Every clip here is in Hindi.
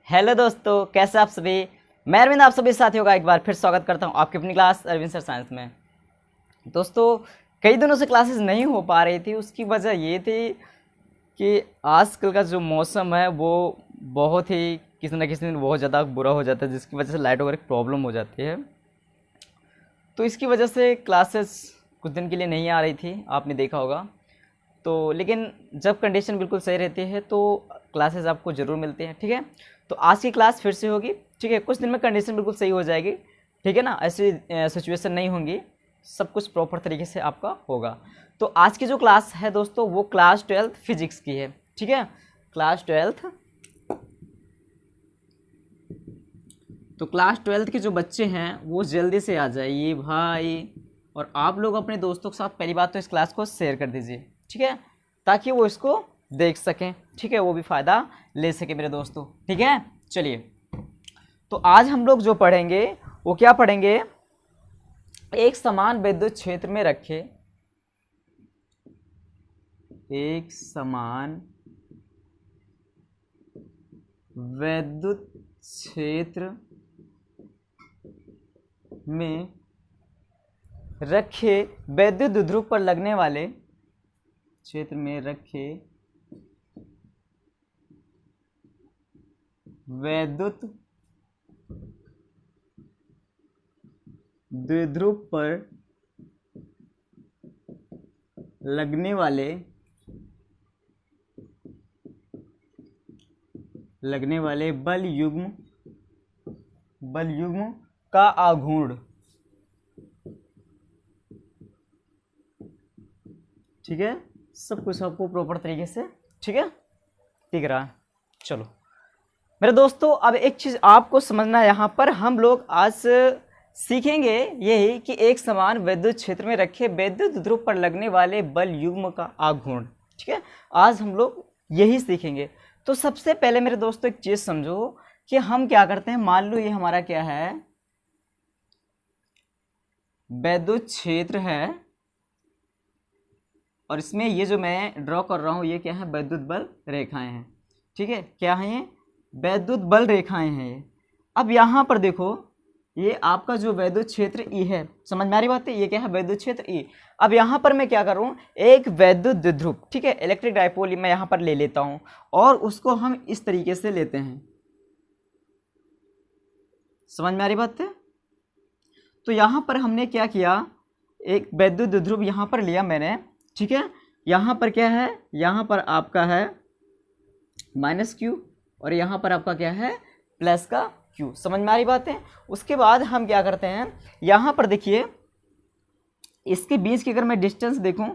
हेलो दोस्तों, कैसे आप सभी। मैं अरविंद आप सभी साथियों का एक बार फिर स्वागत करता हूं आपकी अपनी क्लास अरविंद सर साइंस में। दोस्तों, कई दिनों से क्लासेस नहीं हो पा रही थी। उसकी वजह ये थी कि आजकल का जो मौसम है वो बहुत ही किसी न किसी दिन बहुत ज़्यादा बुरा हो जाता है, जिसकी वजह से लाइट वगैरह प्रॉब्लम हो जाती है। तो इसकी वजह से क्लासेस कुछ दिन के लिए नहीं आ रही थी, आपने देखा होगा। तो लेकिन जब कंडीशन बिल्कुल सही रहती है तो क्लासेस आपको ज़रूर मिलती हैं, ठीक है। तो आज की क्लास फिर से होगी, ठीक है। कुछ दिन में कंडीशन बिल्कुल सही हो जाएगी, ठीक है ना। ऐसी सिचुएशन नहीं होंगी, सब कुछ प्रॉपर तरीके से आपका होगा। तो आज की जो क्लास है दोस्तों वो क्लास 12th फिजिक्स की है, ठीक है। क्लास 12th, तो क्लास 12th के जो बच्चे हैं वो जल्दी से आ जाइए भाई, और आप लोग अपने दोस्तों के साथ पहली बात तो इस क्लास को शेयर कर दीजिए, ठीक है, ताकि वो इसको देख सकें, ठीक है, वो भी फ़ायदा ले सके मेरे दोस्तों, ठीक है। चलिए, तो आज हम लोग जो पढ़ेंगे वो क्या पढ़ेंगे, एक समान विद्युत क्षेत्र में रखे, एक समान विद्युत क्षेत्र में रखे विद्युत द्विध्रुव पर लगने वाले क्षेत्र में रखे विद्युत द्विध्रुव पर लगने वाले बल युग्म का आघूर्ण, ठीक है। सब कुछ आपको प्रॉपर तरीके से, ठीक है, दिख रहा है। चलो मेरे दोस्तों, अब एक चीज़ आपको समझना है, यहाँ पर हम लोग आज सीखेंगे यही कि एक समान विद्युत क्षेत्र में रखे विद्युत ध्रुव पर लगने वाले बल युग्म का आघूर्ण, ठीक है। आज हम लोग यही सीखेंगे। तो सबसे पहले मेरे दोस्तों एक चीज़ समझो कि हम क्या करते हैं। मान लो ये हमारा क्या है, विद्युत क्षेत्र है, और इसमें ये जो मैं ड्रॉ कर रहा हूँ ये क्या है, विद्युत बल रेखाएं हैं, ठीक है। क्या है ये, वैद्युत बल रेखाएं हैं ये। अब यहाँ पर देखो, ये आपका जो वैद्युत क्षेत्र ई है, समझ में आ रही बात है, ये क्या है, वैद्युत क्षेत्र ई। अब यहाँ पर मैं क्या करूँ, एक वैद्युत द्विध्रुव, ठीक है, इलेक्ट्रिक डाइपोल मैं यहाँ पर ले लेता हूँ, और उसको हम इस तरीके से लेते हैं। समझ में आ रही बात है। तो यहाँ पर हमने क्या किया, एक वैद्युत द्विध्रुव यहाँ पर लिया मैंने, ठीक है। यहाँ पर क्या है, यहाँ पर आपका है -q, और यहाँ पर आपका क्या है, प्लस का q। समझ में आ रही बात है। उसके बाद हम क्या करते हैं, यहाँ पर देखिए, इसके बीच की अगर मैं डिस्टेंस देखूँ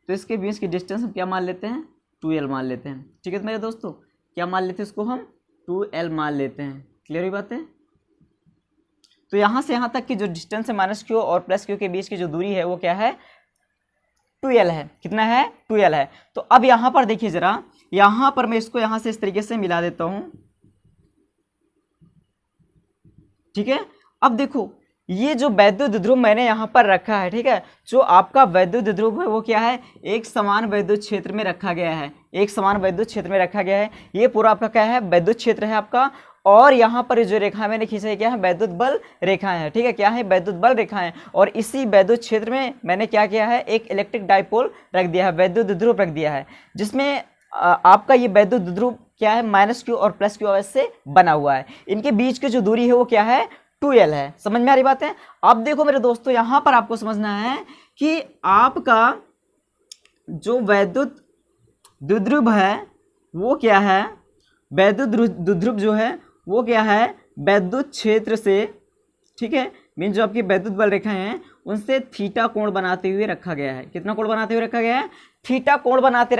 तो इसके बीच की डिस्टेंस हम क्या मान लेते हैं, 2l मान लेते हैं, ठीक है। तो मेरे दोस्तों क्या मान लेते हैं, इसको हम 2l मान लेते हैं। क्लियर हुई बात है। तो यहाँ से यहाँ तक की जो डिस्टेंस है -q और +q के बीच की जो दूरी है वो क्या है, 2l है। कितना है, 2l है। तो अब यहाँ पर देखिए जरा, यहाँ पर मैं इसको यहाँ से इस तरीके से मिला देता हूँ, ठीक है। अब देखो, ये जो वैद्युत द्विध्रुव मैंने यहाँ पर रखा है, ठीक है, जो आपका वैद्युत द्विध्रुव है वो क्या है, एक समान विद्युत क्षेत्र में रखा गया है, एक समान विद्युत क्षेत्र में रखा गया है। ये पूरा आपका क्या है, विद्युत क्षेत्र है आपका, और यहाँ पर जो रेखा मैंने खींचा है क्या है, वैद्युत बल रेखाएं हैं, ठीक है। क्या है, वैद्युत बल रेखाएं। और इसी वैद्युत क्षेत्र में मैंने क्या किया है, एक इलेक्ट्रिक डाइपोल रख दिया है, वैद्युत द्विध्रुव रख दिया है, जिसमें आपका ये वैद्युत द्विध्रुव क्या है, -q और +q अवश्य से बना हुआ है। इनके बीच की जो दूरी है वो क्या है, 2l है। समझ में आ रही बात है। अब देखो मेरे दोस्तों, यहाँ पर आपको समझना है कि आपका जो वैद्युत द्विध्रुव है वो क्या है, वैद्युत द्विध्रुव जो है वो क्या है, वैद्युत क्षेत्र से, ठीक है, मीन जो आपकी वैद्युत बल रेखाएं हैं उनसे थीटा कोण बनाते हुए रखा गया है। कितना कोण बनाते हुए रखा गया है, थीटा कोण बनाते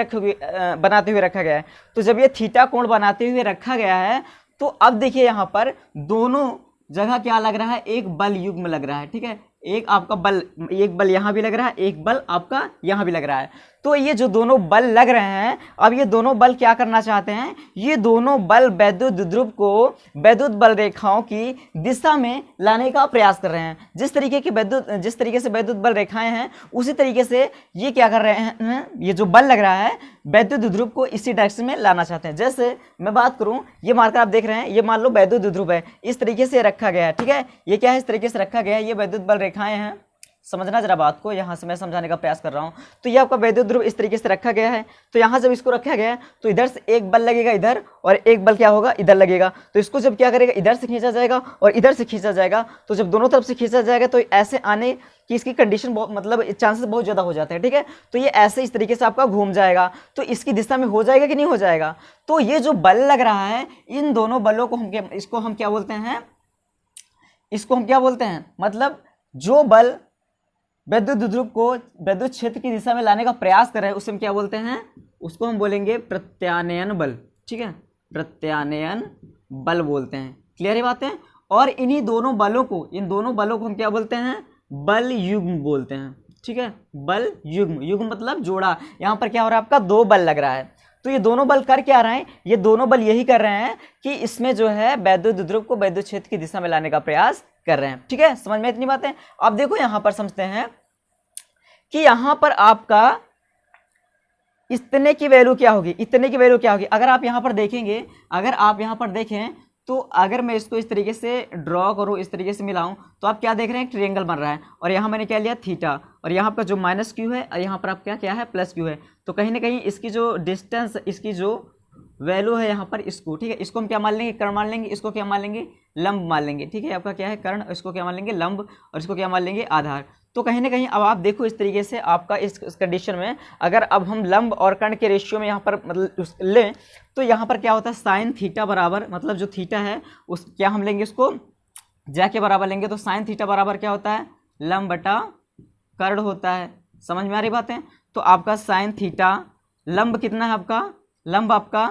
हुए रखा गया है। तो जब ये थीटा कोण बनाते हुए रखा गया है तो अब देखिए यहाँ पर दोनों जगह क्या लग रहा है, एक बल युग्म लग रहा है, ठीक है। एक आपका बल, एक बल यहाँ भी लग रहा है, एक बल आपका यहाँ भी लग रहा है। तो ये जो दोनों बल लग रहे हैं, अब ये दोनों बल क्या करना चाहते हैं, ये दोनों बल वैद्युत ध्रुव को वैद्युत बल रेखाओं की दिशा में लाने का प्रयास कर रहे हैं। जिस तरीके से वैद्युत बल रेखाएं हैं, उसी तरीके से ये क्या कर रहे हैं, ये जो बल लग रहा है वैद्युत ध्रुव को इसी डायरेक्शन में लाना चाहते हैं। जैसे मैं बात करूं, ये मार्कर आप देख रहे हैं, ये मान लो वैद्युत ध्रुव है, इस तरीके से रखा गया है, ठीक है, ये क्या है, इस तरीके से रखा गया है, ये वैद्युत बल रेखाएं हैं। समझना जरा बात को, यहाँ से मैं समझाने का प्रयास कर रहा हूँ। तो ये आपका वैद्युत ध्रुव इस तरीके से रखा गया है। तो यहाँ जब इसको रखा गया है तो इधर से एक बल लगेगा इधर, और एक बल क्या होगा, इधर लगेगा। तो इसको जब क्या करेगा, इधर से खींचा जाएगा और इधर से खींचा जाएगा। तो जब दोनों तरफ से खींचा जाएगा तो ऐसे आने की इसकी कंडीशन मतलब चांसेस बहुत ज़्यादा हो जाते हैं, ठीक है। तो ये ऐसे इस तरीके से आपका घूम जाएगा, तो इसकी दिशा में हो जाएगा कि नहीं हो जाएगा। तो ये जो बल लग रहा है, इन दोनों बलों को इसको हम क्या बोलते हैं, इसको हम क्या बोलते हैं, मतलब जो बल वैद्युत ध्रुव को वैद्युत क्षेत्र की दिशा में लाने का प्रयास कर रहे हैं, उसे हम क्या बोलते हैं, उसको हम बोलेंगे प्रत्यानयन बल, ठीक है, प्रत्यानयन बल बोलते हैं। क्लियर है बातें। और इन्हीं दोनों बलों को, इन दोनों बलों को हम क्या बोलते हैं, बल युग्म बोलते हैं, ठीक है, बल युग्म। युग्म मतलब जोड़ा। यहाँ पर क्या हो रहा है, आपका दो बल लग रहा है। तो ये दोनों बल कर क्या रहे हैं, ये दोनों बल यही कर रहे हैं कि इसमें जो है वैद्युत ध्रुव को वैद्युत क्षेत्र की दिशा में लाने का प्रयास कर रहे हैं, ठीक है। समझ में इतनी बातें। अब देखो यहाँ पर समझते हैं कि यहाँ पर आपका इतने की वैल्यू क्या होगी, इतने की वैल्यू क्या होगी। अगर आप यहाँ पर देखेंगे, अगर आप यहाँ पर देखें तो अगर मैं इसको इस तरीके से ड्रॉ करूँ, इस तरीके से मिलाऊं, तो आप क्या देख रहे हैं, एक ट्रायंगल बन रहा है। और यहाँ मैंने क्या लिया, थीटा, और यहाँ पर जो माइनस क्यू है और यहाँ पर आप क्या है, प्लस क्यू है। तो कहीं ना कहीं इसकी जो डिस्टेंस, इसकी जो वैल्यू है यहाँ पर, इसको, ठीक है, इसको हम क्या मान लेंगे, कर्ण मान लेंगे, इसको क्या मान लेंगे, लंब मान लेंगे, ठीक है। आपका क्या है, कर्ण, इसको क्या मान लेंगे, लंब, और इसको क्या मान लेंगे, आधार। तो कहीं ना कहीं अब आप देखो इस तरीके से आपका इस कंडीशन में अगर अब हम लंब और कर्ण के रेशियो में यहाँ पर मतलब लें, तो यहाँ पर क्या होता है, साइन थीटा बराबर, मतलब जो थीटा है उस क्या हम लेंगे, उसको ज्या के बराबर लेंगे। तो साइन थीटा बराबर क्या होता है, लंब बटा कर्ण होता है। समझ में आ रही बातें। तो आपका साइन थीटा, लंब कितना है आपका, लंब आपका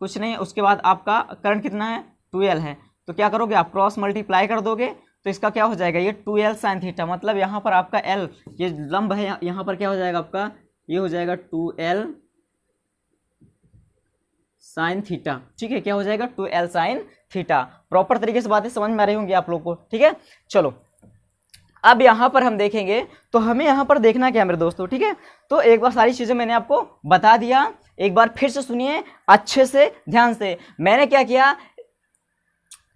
कुछ नहीं है, उसके बाद आपका कर्ण कितना है, 2l है। तो क्या करोगे आप, क्रॉस मल्टीप्लाई कर दोगे, तो इसका क्या हो जाएगा, ये 2l साइन थीटा, मतलब यहाँ पर आपका l, ये लंब है, यहाँ पर क्या हो जाएगा आपका, ये हो जाएगा 2l साइन थीटा, ठीक है। क्या हो जाएगा, 2l साइन थीटा। प्रॉपर तरीके से बातें समझ में आ रही होंगी आप लोग को, ठीक है। चलो अब यहाँ पर हम देखेंगे, तो हमें यहाँ पर देखना क्या है मेरे दोस्तों, ठीक है। तो एक बार सारी चीज़ें मैंने आपको बता दिया, एक बार फिर से सुनिए अच्छे से ध्यान से। मैंने क्या किया,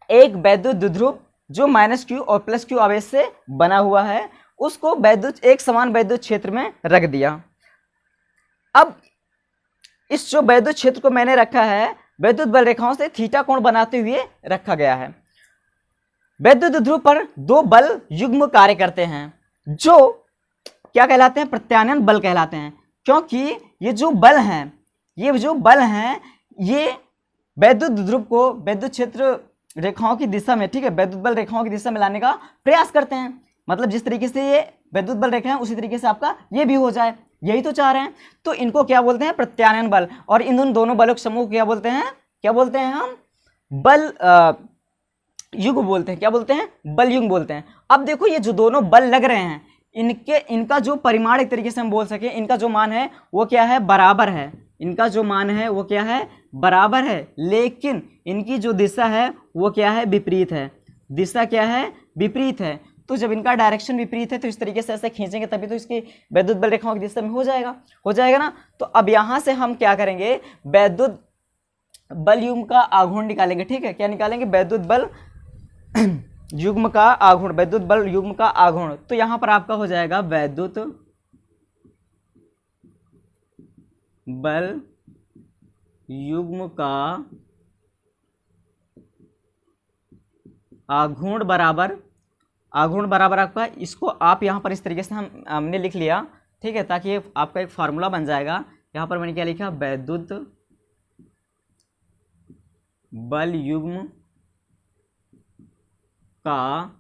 एक वैद्युत द्विध्रुव जो माइनस क्यू और प्लस क्यू आवेश से बना हुआ है, उसको वैद्युत एक समान वैद्युत क्षेत्र में रख दिया। अब इस जो वैद्युत क्षेत्र को मैंने रखा है, वैद्युत बल रेखाओं से थीटा कोण बनाते हुए रखा गया है। वैद्युत ध्रुव पर दो बल युग्म कार्य करते हैं, जो क्या कहलाते हैं, प्रत्यानयन बल कहलाते हैं। क्योंकि ये जो बल हैं, ये जो बल हैं, ये वैद्युत ध्रुव को वैद्युत क्षेत्र रेखाओं की दिशा में, ठीक है, वैद्युत बल रेखाओं की दिशा में लाने का प्रयास करते हैं। मतलब जिस तरीके से ये वैद्युत बल रेखा है, उसी तरीके से आपका ये भी हो जाए, यही तो चाह रहे हैं। तो इनको क्या बोलते हैं, प्रत्यानयन बल। और इन दोनों बलों के समूह को क्या बोलते हैं, क्या बोलते हैं हम, बल युग्म बोलते हैं। क्या बोलते हैं, बल युग्म बोलते हैं। अब देखो ये जो दोनों बल लग रहे हैं, इनका जो परिमाण एक तरीके से हम बोल सके, इनका जो मान है वो क्या है, बराबर है। इनका जो मान है वो क्या है, बराबर है, लेकिन इनकी जो दिशा है वो क्या है, विपरीत है। दिशा क्या है, विपरीत है। तो जब इनका डायरेक्शन विपरीत है, तो इस तरीके से ऐसे खींचेंगे तभी तो इसकी वैद्युत बल रेखाओं की दिशा में हो जाएगा ना। तो अब यहाँ से हम क्या करेंगे, वैद्युत बल युग्म का आघूर्ण निकालेंगे, ठीक है। क्या निकालेंगे, वैद्युत बल युग्म का आघूर्ण, वैद्युत बल युग्म का आघूर्ण। तो यहां पर आपका हो जाएगा वैद्युत बल युग्म का आघूर्ण बराबर आपका, इसको आप यहां पर इस तरीके से हमने लिख लिया, ठीक है, ताकि आपका एक फार्मूला बन जाएगा। यहां पर मैंने क्या लिखा, वैद्युत बल युग्म का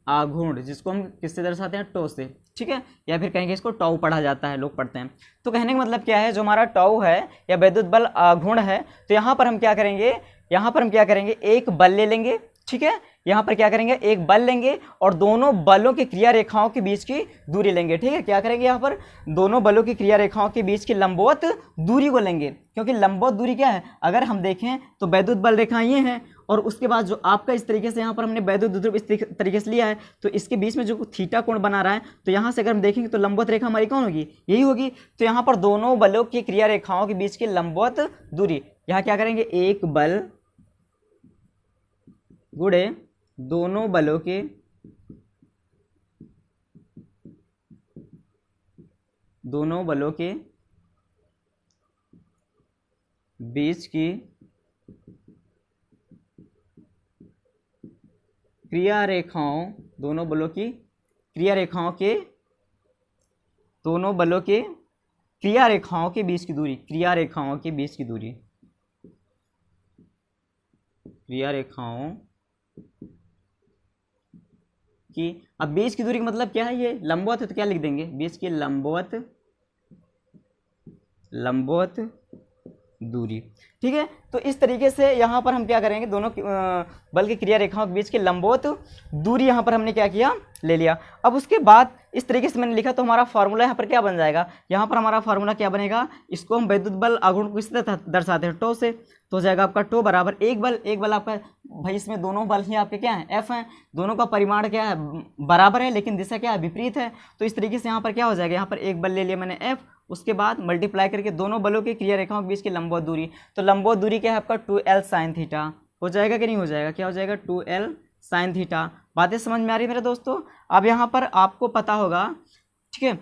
आघूर्ण, जिसको हम किससे दर्शाते हैं, टो से, ठीक है, या फिर कहेंगे इसको टाउ पढ़ा जाता है, लोग पढ़ते हैं। तो कहने का मतलब क्या है, जो हमारा टाउ है या वैद्युत बल आघूर्ण है, तो यहाँ पर हम क्या करेंगे, एक बल ले लेंगे, ठीक है। यहाँ पर क्या करेंगे, एक बल लेंगे और दोनों बलों की क्रिया रेखाओं के बीच की दूरी लेंगे, ठीक है। क्या करेंगे, यहाँ पर दोनों बलों की क्रिया रेखाओं के बीच की लंबवत दूरी को लेंगे, क्योंकि लंबवत दूरी क्या है, अगर हम देखें तो वैद्युत बल रेखाएं ये हैं और उसके बाद जो आपका इस तरीके से यहाँ पर हमने वैद्युत ध्रुव इस तरीके से लिया है, तो इसके बीच में जो थीटा कोण बना रहा है, तो यहाँ से अगर हम देखेंगे तो लंबवत रेखा हमारी कौन होगी, यही होगी। तो यहाँ पर दोनों बलों की क्रिया रेखाओं के बीच की लंबवत दूरी, यहाँ क्या करेंगे, एक बल गुणे दोनों बलों के बीच की क्रिया रेखाओं, दोनों बलों की क्रिया रेखाओं के बीच की दूरी, क्रिया रेखाओं की, अब बीच की दूरी का मतलब क्या है, ये लंबवत है तो क्या लिख देंगे, बीच की लंबवत दूरी, ठीक है। तो इस तरीके से यहाँ पर हम क्या करेंगे, दोनों बल की क्रिया रेखाओं के बीच की लंबवत दूरी यहाँ पर हमने क्या किया, ले लिया। अब उसके बाद इस तरीके से मैंने लिखा, तो हमारा फार्मूला यहाँ पर क्या बन जाएगा, यहाँ पर हमारा फार्मूला क्या बनेगा, इसको हम वैद्युत बल आघूर्ण को किससे दर्शाते हैं, टो से। तो हो जाएगा आपका टो बराबर एक बल आपका, भाई इसमें दोनों बल ही आपके क्या हैं, एफ हैं, दोनों का परिमाण क्या है, बराबर है, लेकिन दिशा क्या है, विपरीत है। तो इस तरीके से यहाँ पर क्या हो जाएगा, यहाँ पर एक बल ले लिया मैंने एफ, उसके बाद मल्टीप्लाई करके दोनों बलों की क्रिया रेखाओं के बीच की लंबवत दूरी, तो लंबवत दूरी क्या है आपका 2l sin थीटा, हो जाएगा कि नहीं हो जाएगा, क्या हो जाएगा 2l sin थीटा। बातें समझ में आ रही है मेरे दोस्तों। अब यहाँ पर आपको पता होगा, ठीक है,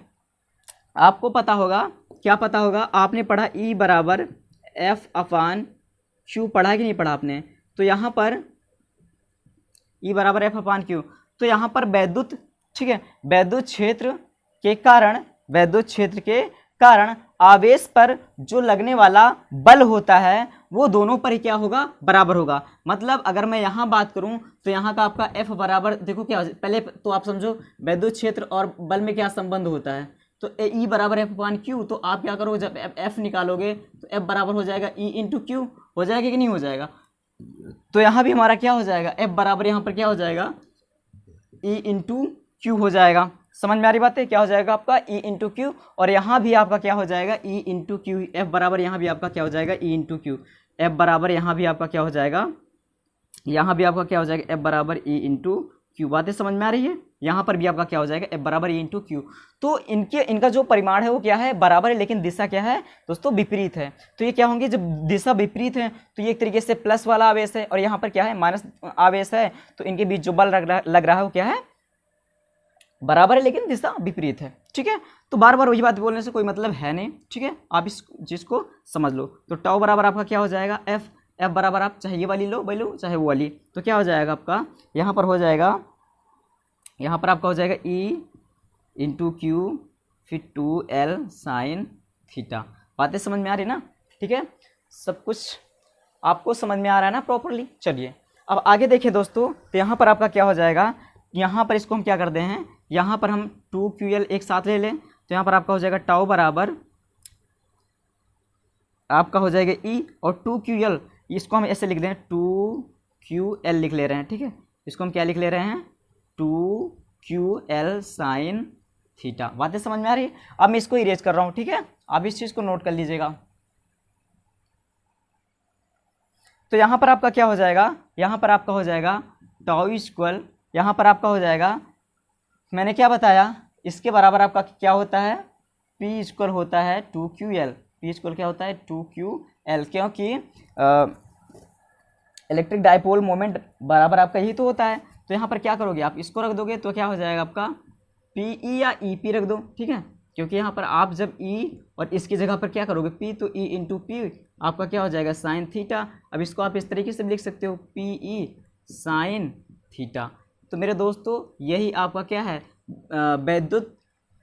आपको पता होगा, क्या पता होगा, आपने पढ़ा E बराबर F/Q, पढ़ा है कि नहीं पढ़ा आपने, तो यहाँ पर E बराबर F/Q, तो यहाँ पर वैद्युत, ठीक है, वैद्युत क्षेत्र के कारण आवेश पर जो लगने वाला बल होता है वो दोनों पर ही क्या होगा, बराबर होगा। मतलब अगर मैं यहाँ बात करूँ तो यहाँ का आपका F बराबर, देखो क्या, पहले तो आप समझो वैद्युत क्षेत्र और बल में क्या संबंध होता है, तो E बराबर F/Q, तो आप क्या करोगे, जब F निकालोगे तो F बराबर हो जाएगा E इंटू क्यू, हो जाएगा कि नहीं हो जाएगा। तो यहाँ भी हमारा क्या हो जाएगा, F बराबर यहाँ पर क्या हो जाएगा, E इंटू क्यू हो जाएगा। समझ में आ रही बात है, क्या हो जाएगा आपका E इंटू क्यू, और यहाँ भी आपका क्या हो जाएगा E इंटू क्यू, F बराबर यहाँ भी आपका क्या हो जाएगा E इंटू क्यू, F बराबर यहाँ भी आपका क्या हो जाएगा, F बराबर E इंटू क्यू। बातें समझ में आ रही है, यहाँ पर भी आपका क्या हो जाएगा, F बराबर E इंटू क्यू। तो इनका जो परिमाण है वो क्या है, बराबर है, लेकिन दिशा क्या है दोस्तों, विपरीत है। तो ये क्या होंगे, जब दिशा विपरीत है तो ये एक तरीके से प्लस वाला आवेश है और यहाँ पर क्या है, माइनस आवेश है, तो इनके बीच जो बल लग रहा है वो क्या है, बराबर है, लेकिन दिशा विपरीत है, ठीक है। तो बार बार वही बात बोलने से कोई मतलब है नहीं, ठीक है, आप इस चीज़ को समझ लो। तो टाउ बराबर आपका क्या हो जाएगा, F बराबर आप चाहे ये वाली लो चाहे वो वाली, तो क्या हो जाएगा आपका, यहाँ पर हो जाएगा, यहाँ पर आपका हो जाएगा E इंटू क्यू, फिर 2l sin थीटा। बातें समझ में आ रही ना, ठीक है, सब कुछ आपको समझ में आ रहा है ना प्रॉपरली। चलिए अब आगे देखिए दोस्तों, तो यहाँ पर आपका क्या हो जाएगा, यहाँ पर इसको हम क्या करते हैं, यहाँ पर हम 2ql एक साथ ले लें, तो यहाँ पर आपका हो जाएगा टाउ बराबर आपका हो जाएगा E और 2ql, इसको हम ऐसे लिख दें 2ql लिख ले रहे हैं, ठीक है, इसको हम क्या लिख ले रहे हैं, 2ql sin थीटा। बातें समझ में आ रही है। अब मैं इसको इरेज कर रहा हूँ, ठीक है, आप इस चीज़ को नोट कर लीजिएगा। तो यहाँ पर आपका क्या हो जाएगा, यहाँ पर आपका हो जाएगा टाउ इक्वल, यहाँ पर आपका हो जाएगा, मैंने क्या बताया, इसके बराबर आपका क्या होता है, P इक्वल होता है 2ql, P इक्वल क्या होता है 2ql, क्योंकि इलेक्ट्रिक डाइपोल मोमेंट बराबर आपका यही तो होता है। तो यहाँ पर क्या करोगे, आप इसको रख दोगे तो क्या हो जाएगा आपका PE या EP रख दो, ठीक है, क्योंकि यहाँ पर आप जब E और इसकी जगह पर क्या करोगे P, तो E इंटू P आपका क्या हो जाएगा साइन थीटा। अब इसको आप इस तरीके से भी लिख सकते हो PE साइन थीटा। तो मेरे दोस्तों यही आपका क्या है, वैद्युत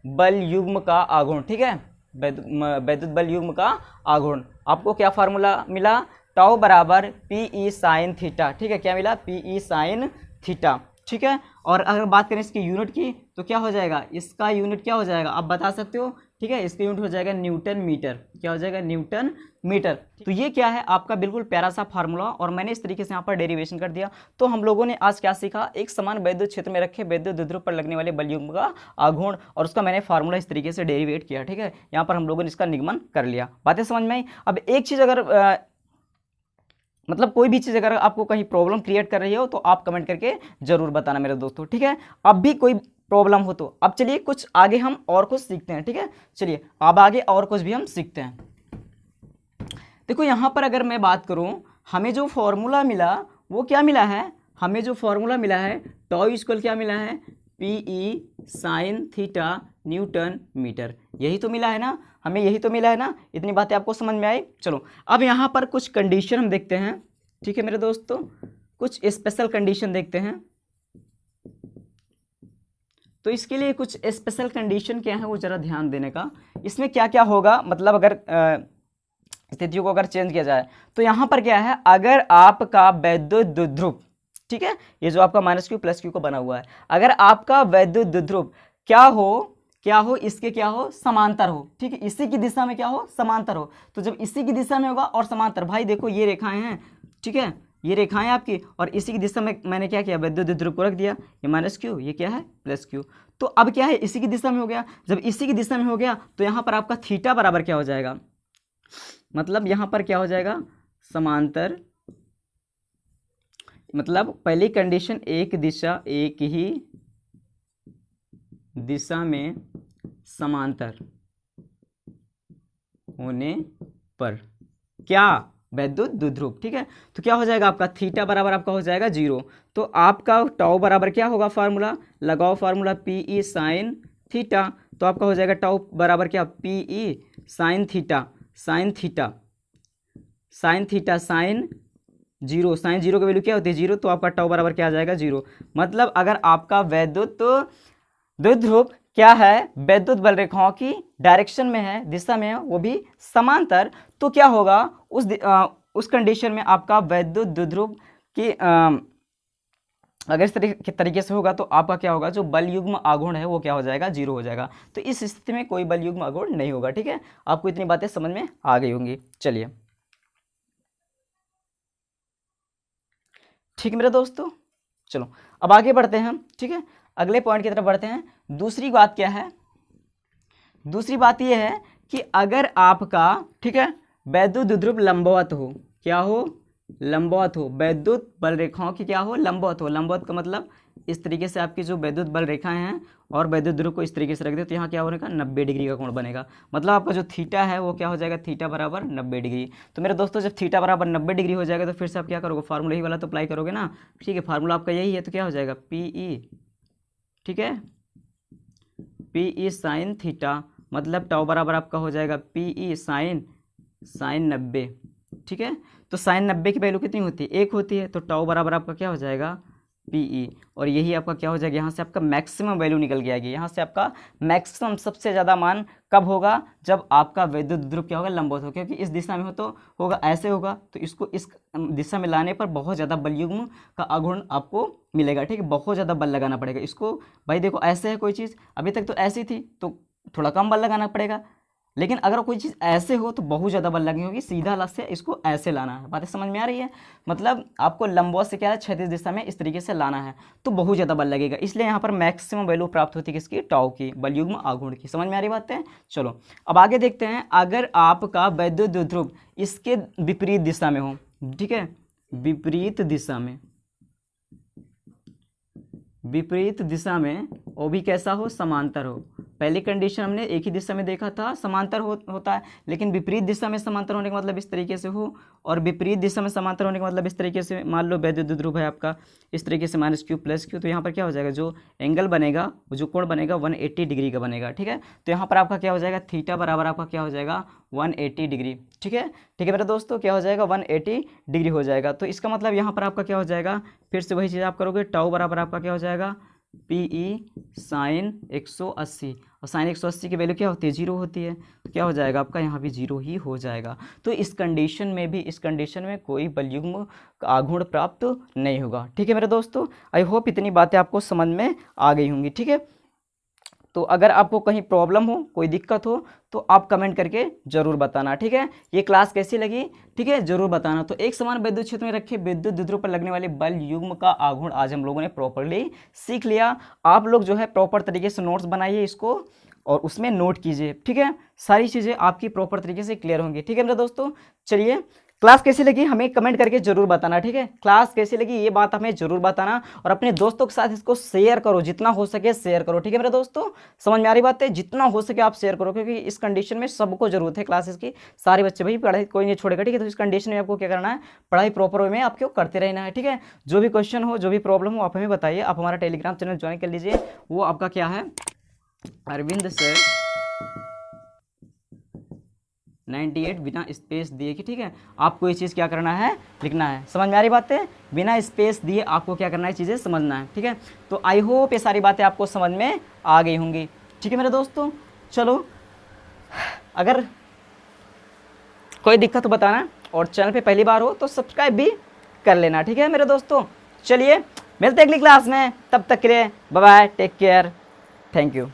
बल युग्म का आघूर्ण, ठीक है, वैद्युत बल युग्म का आघूर्ण। आपको क्या फार्मूला मिला, टाउ बराबर PE साइन थीटा, ठीक है, क्या मिला, PE साइन थीटा, ठीक है। और अगर बात करें इसकी यूनिट की तो क्या हो जाएगा, इसका यूनिट क्या हो जाएगा, आप बता सकते हो ठीक है, इसका यूनिट हो जाएगा न्यूटन मीटर। क्या हो जाएगा? Newton metre. तो ये क्या है? आपका बिल्कुल प्यारा सा फार्मूला, और मैंने इस तरीके से यहाँ पर डेरिवेशन कर दिया। तो हम लोगों ने आज क्या सीखा? एक समान वैद्युत क्षेत्र में रखे वैद्युत द्विध्रुव पर लगने वाले बलयुग्म का आघूर्ण, और उसका मैंने फार्मूला इस तरीके से डेरिवेट किया। ठीक है, यहाँ पर हम लोगों ने इसका निगमन कर लिया। बातें समझ में आई? अब एक चीज अगर मतलब कोई भी चीज़ अगर आपको कहीं प्रॉब्लम क्रिएट कर रही हो तो आप कमेंट करके जरूर बताना मेरे दोस्तों। ठीक है, अब भी कोई प्रॉब्लम हो तो अब चलिए कुछ आगे हम और कुछ सीखते हैं। ठीक है, चलिए अब आगे और कुछ भी हम सीखते हैं। देखो यहाँ पर अगर मैं बात करूँ, हमें जो फॉर्मूला मिला वो क्या मिला है? हमें जो फॉर्मूला मिला है टॉ इक्वल क्या मिला है? PE sine theta newton metre. यही तो मिला है ना, हमें यही तो मिला है ना। इतनी बातें आपको समझ में आई? चलो अब यहाँ पर कुछ कंडीशन हम देखते हैं। ठीक है मेरे दोस्तों, कुछ स्पेशल कंडीशन देखते हैं। तो इसके लिए कुछ स्पेशल कंडीशन क्या है वो जरा ध्यान देने का। इसमें क्या क्या होगा, मतलब अगर स्थितियों को अगर चेंज किया जाए तो यहाँ पर क्या है? अगर आपका वैद्युत द्विध्रुव, ठीक है, ये जो आपका माइनस क्यू प्लस क्यू को बना हुआ है, अगर आपका वैद्युत द्विध्रुव क्या हो इसके क्या हो? समांतर हो। ठीक है, इसी की दिशा में क्या हो? समांतर हो। तो जब इसी की दिशा में होगा और समांतर, भाई देखो ये रेखाएं हैं, ठीक है, ये रेखाएं आपकी, और इसी की दिशा में मैंने क्या किया? वैद्युत द्विध्रुव को रख दिया। ये माइनस क्यू, ये क्या है? Plus Q. तो अब क्या है? इसी की दिशा में हो गया। जब इसी की दिशा में हो गया तो यहाँ पर आपका थीटा बराबर क्या हो जाएगा? मतलब यहाँ पर क्या हो जाएगा? समांतर। मतलब पहली कंडीशन, एक दिशा, एक ही दिशा में समांतर होने पर क्या? वैद्युत द्विध्रुव। ठीक है, तो क्या हो जाएगा आपका? थीटा बराबर आपका हो जाएगा 0। तो आपका टाउ बराबर क्या होगा? फार्मूला लगाओ, फार्मूला पीई साइन थीटा। तो आपका हो जाएगा टाउ बराबर क्या? PE sine theta, sine theta, sine theta, sine 0। Sine 0 की वैल्यू क्या होती है? 0। तो आपका टाउ बराबर क्या आ जाएगा? 0। मतलब अगर आपका वैद्युत द्विध्रुव क्या है? वैद्युत बल रेखाओं की डायरेक्शन में है, दिशा में है, वो भी समांतर, तो क्या होगा? उस कंडीशन में आपका वैद्युत द्विध्रुव की अगर इस तरीके से होगा तो आपका क्या होगा? जो बल युग्म आघूर्ण है वो क्या हो जाएगा? 0 हो जाएगा। तो इस स्थिति में कोई बल युग्म आघूर्ण नहीं होगा। ठीक है, आपको इतनी बातें समझ में आ गई होंगी। चलिए ठीक है मेरे दोस्तों, चलो अब आगे बढ़ते हैं। ठीक है, अगले पॉइंट की तरफ बढ़ते हैं। दूसरी बात क्या है? दूसरी बात यह है कि अगर आपका, ठीक है, वैद्युत द्विध्रुव लंबवत हो, क्या हो? लंबवत हो। वैद्युत बल रेखाओं की क्या हो? लंबवत हो। लंबवत का मतलब इस तरीके से आपकी जो वैद्युत बल रेखाएं हैं और वैद्युत ध्रुव को इस तरीके से रख दे तो यहाँ क्या होगा? 90 डिग्री का कोण बनेगा। मतलब आपका जो थीटा है वो क्या हो जाएगा? थीटा बराबर 90 डिग्री। तो मेरे दोस्तों जब थीटा बराबर 90 डिग्री हो जाएगा तो फिर से आप क्या करोगे? फार्मूला ही वाला तो अप्लाई करोगे ना। ठीक है, फार्मूला आपका यही है, तो क्या हो जाएगा? पीई, ठीक है, पीई साइन थीटा, मतलब टाउ बराबर आपका हो जाएगा पीई साइन 90। ठीक है, तो साइन 90 की वैल्यू कितनी होती है? 1 होती है। तो टाउ बराबर आपका क्या हो जाएगा? पीई, और यही आपका क्या हो जाएगा? यहाँ से आपका मैक्सिमम वैल्यू निकल के आएगी। यहाँ से आपका मैक्सिमम सबसे ज़्यादा मान कब होगा? जब आपका वैद्युत द्विध्रुव क्या होगा? लंबवत हो, क्योंकि इस दिशा में हो तो होगा ऐसे होगा, तो इसको इस दिशा में लाने पर बहुत ज़्यादा बल युग्म का आघूर्ण आपको मिलेगा। ठीक है, बहुत ज़्यादा बल लगाना पड़ेगा इसको। भाई देखो ऐसे है कोई चीज़, अभी तक तो ऐसी थी तो थोड़ा कम बल लगाना पड़ेगा, लेकिन अगर कोई चीज़ ऐसे हो तो बहुत ज़्यादा बल लगेगी, क्योंकि सीधा लग से इसको ऐसे लाना है। बातें समझ में आ रही है? मतलब आपको लंबवत से क्या है? क्षैतिज दिशा में इस तरीके से लाना है, तो बहुत ज़्यादा बल लगेगा। इसलिए यहाँ पर मैक्सिमम वैल्यू प्राप्त होती है किसकी? टाउ की, बल युग्म आघूर्ण की। समझ में आ रही बात है? चलो अब आगे देखते हैं। अगर आपका वैद्युत द्विध्रुव इसके विपरीत दिशा में हो, ठीक है, विपरीत दिशा में, विपरीत दिशा में, वो भी कैसा हो? समांतर हो। पहली कंडीशन हमने एक ही दिशा में देखा था, समांतर होता है, लेकिन विपरीत दिशा में समांतर होने का मतलब इस तरीके से हो, और विपरीत दिशा में समांतर होने का मतलब इस तरीके से, मान लो वैद्युत द्विध्रुव है आपका इस तरीके से माइनस क्यू प्लस क्यू, तो यहाँ पर क्या हो जाएगा? जो एंगल बनेगा, जो कोण बनेगा 180 डिग्री का बनेगा। ठीक है, तो यहाँ पर आपका क्या हो जाएगा? थीटा बराबर आपका क्या हो जाएगा? 180 डिग्री। ठीक है, ठीक है मेरे दोस्तों, क्या हो जाएगा? 180 डिग्री हो जाएगा। तो इसका मतलब यहाँ पर आपका क्या हो जाएगा? फिर से वही चीज़ आप करोगे, टाउ बराबर आपका क्या हो जाएगा? पीई साइन 180, और साइन 180 की वैल्यू क्या होती है? 0 होती है। तो क्या हो जाएगा आपका? यहाँ भी 0 ही हो जाएगा। तो इस कंडीशन में भी, इस कंडीशन में कोई बल युग्म का आघूर्ण प्राप्त नहीं होगा। ठीक है मेरे दोस्तों, आई होप इतनी बातें आपको समझ में आ गई होंगी। ठीक है, तो अगर आपको कहीं प्रॉब्लम हो, कोई दिक्कत हो, तो आप कमेंट करके जरूर बताना, ठीक है। ये क्लास कैसी लगी, ठीक है, जरूर बताना। तो एक समान विद्युत क्षेत्र में रखे विद्युत द्विध्रुव पर लगने वाले बल युग्म का आघूर्ण आज हम लोगों ने प्रॉपरली सीख लिया। आप लोग जो है प्रॉपर तरीके से नोट्स बनाइए इसको और उसमें नोट कीजिए, ठीक है। सारी चीज़ें आपकी प्रॉपर तरीके से क्लियर होंगी, ठीक है मेरे दोस्तों। चलिए, क्लास कैसी लगी हमें कमेंट करके जरूर बताना, ठीक है। क्लास कैसी लगी ये बात हमें जरूर बताना और अपने दोस्तों के साथ इसको शेयर करो, जितना हो सके शेयर करो, ठीक है मेरे दोस्तों। समझ में आ रही बात है, जितना हो सके आप शेयर करो, क्योंकि इस कंडीशन में सबको जरूरत है क्लासेस की। सारे बच्चे भाई पढ़ाई कोई नहीं छोड़ेगा, ठीक है। तो इस कंडीशन में आपको क्या करना है, पढ़ाई प्रॉपर वे में आपको करते रहना है, ठीक है। जो भी क्वेश्चन हो, जो भी प्रॉब्लम हो, आप हमें बताइए। आप हमारा टेलीग्राम चैनल ज्वाइन कर लीजिए, वो आपका क्या है, अरविंद सर 98 बिना स्पेस दिए कि, ठीक है। आपको ये चीज़ क्या करना है, लिखना है। समझ में आ रही बात है, बिना स्पेस दिए आपको क्या करना है, चीज़ें समझना है, ठीक है। तो आई होप ये सारी बातें आपको समझ में आ गई होंगी, ठीक है मेरे दोस्तों। चलो, अगर कोई दिक्कत हो बताना और चैनल पे पहली बार हो तो सब्सक्राइब भी कर लेना, ठीक है मेरे दोस्तों। चलिए, मिलते हैं अगली क्लास में, तब तक के लिए bye bye, take care, thank you.